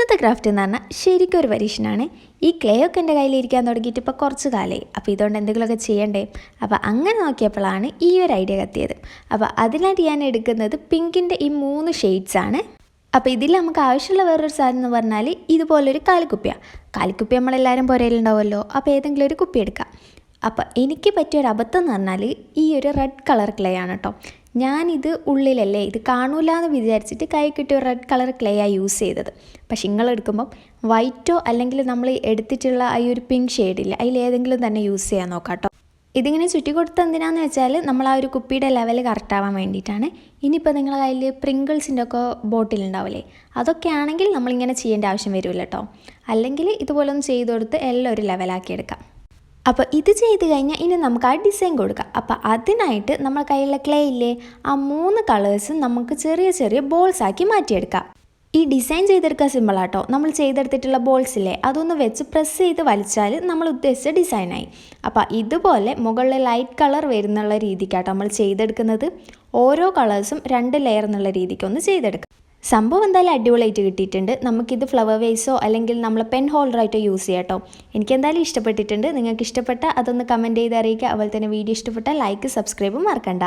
ഇന്നത്തെ ക്രാഫ്റ്റ് എന്ന് പറഞ്ഞാൽ ശരിക്കും ഒരു പരീക്ഷണമാണ്. ഈ ക്ലേ ഒക്കെ എൻ്റെ കയ്യിലിരിക്കാൻ തുടങ്ങിയിട്ട് ഇപ്പോൾ കുറച്ച് കാലമായി. അപ്പോൾ ഇതുകൊണ്ട് എന്തെങ്കിലുമൊക്കെ ചെയ്യണ്ടേ. അപ്പോൾ അങ്ങനെ നോക്കിയപ്പോഴാണ് ഈ ഒരു ഐഡിയ കത്തിയത്. അപ്പോൾ അതിനായിട്ട് ഞാൻ എടുക്കുന്നത് പിങ്കിൻ്റെ ഈ 3 ഷെയ്ഡ്സാണ്. അപ്പോൾ ഇതിൽ നമുക്ക് ആവശ്യമുള്ള വേറൊരു സാധനം എന്ന് പറഞ്ഞാൽ ഇതുപോലൊരു കാലിക്കുപ്പി നമ്മളെല്ലാവരും പുരയിലുണ്ടാവുമല്ലോ. അപ്പോൾ ഏതെങ്കിലും ഒരു കുപ്പി എടുക്കാം. അപ്പോൾ എനിക്ക് പറ്റിയൊരു അബദ്ധം എന്ന് പറഞ്ഞാൽ ഈ ഒരു റെഡ് കളർ ക്ലേ ആണ് കേട്ടോ. ഞാനിത് ഉള്ളിലല്ലേ ഇത് കാണൂല എന്ന് വിചാരിച്ചിട്ട് കൈ കിട്ടിയ റെഡ് കളർ ക്ലേ ആണ് യൂസ് ചെയ്തത്. പക്ഷെ നിങ്ങളെടുക്കുമ്പം വൈറ്റോ അല്ലെങ്കിൽ നമ്മൾ എടുത്തിട്ടുള്ള ഈ ഒരു പിങ്ക് ഷെയ്ഡില്ല അതിലേതെങ്കിലും തന്നെ യൂസ് ചെയ്യാൻ നോക്കാം കേട്ടോ. ഇതിങ്ങനെ ചുറ്റി കൊടുത്ത് എന്തിനാന്ന് വെച്ചാൽ നമ്മൾ ആ ഒരു കുപ്പിയുടെ ലെവൽ കറക്റ്റ് ആവാൻ വേണ്ടിയിട്ടാണ്. ഇനിയിപ്പോൾ നിങ്ങളുടെ കയ്യിൽ പ്രിങ്കിൾസിൻ്റെ ഒക്കെ ബോട്ടിൽ ഉണ്ടാവില്ലേ, അതൊക്കെ ആണെങ്കിൽ നമ്മളിങ്ങനെ ചെയ്യേണ്ട ആവശ്യം വരില്ല കേട്ടോ. അല്ലെങ്കിൽ ഇതുപോലൊന്ന് ചെയ്ത് കൊടുത്ത് എല്ലാം ഒരു ലെവലാക്കി എടുക്കാം. അപ്പോൾ ഇത് ചെയ്ത് കഴിഞ്ഞാൽ ഇനി നമുക്ക് ആ ഡിസൈൻ കൊടുക്കാം. അപ്പോൾ അതിനായിട്ട് നമ്മൾ കയ്യിലുള്ള ക്ലേ ഇല്ലേ, ആ 3 കളേഴ്സും നമുക്ക് ചെറിയ ചെറിയ ബോൾസ് ആക്കി മാറ്റിയെടുക്കാം. ഈ ഡിസൈൻ ചെയ്തെടുക്കാൻ സിമ്പിളാട്ടോ. നമ്മൾ ചെയ്തെടുത്തിട്ടുള്ള ബോൾസ് ഇല്ലേ അതൊന്ന് വെച്ച് പ്രസ് ചെയ്ത് വലിച്ചാൽ നമ്മൾ ഉദ്ദേശിച്ച ഡിസൈനായി. അപ്പോൾ ഇതുപോലെ മുകളിൽ ലൈറ്റ് കളർ വരുന്നുള്ള രീതിക്കാട്ടോ നമ്മൾ ചെയ്തെടുക്കുന്നത്. ഓരോ കളേഴ്സും 2 ലെയർ എന്നുള്ള രീതിക്കൊന്ന് ചെയ്തെടുക്കാം. സംഭവം എന്തായാലും അടിപൊളിയായിട്ട് കിട്ടിയിട്ടുണ്ട്. നമുക്കിത് ഫ്ലവർ വേസോ അല്ലെങ്കിൽ നമ്മൾ പെൻ ഹോൾഡറായിട്ടോ യൂസ് ചെയ്യാം കേട്ടോ. എനിക്കെന്തായാലും ഇഷ്ടപ്പെട്ടിട്ടുണ്ട്. നിങ്ങൾക്ക് ഇഷ്ടപ്പെട്ടാൽ അതൊന്ന് കമൻറ്റ് ചെയ്ത് അറിയിക്കുക. അതുപോലെ തന്നെ വീഡിയോ ഇഷ്ടപ്പെട്ടാൽ ലൈക്ക് സബ്സ്ക്രൈബും മറക്കണ്ട.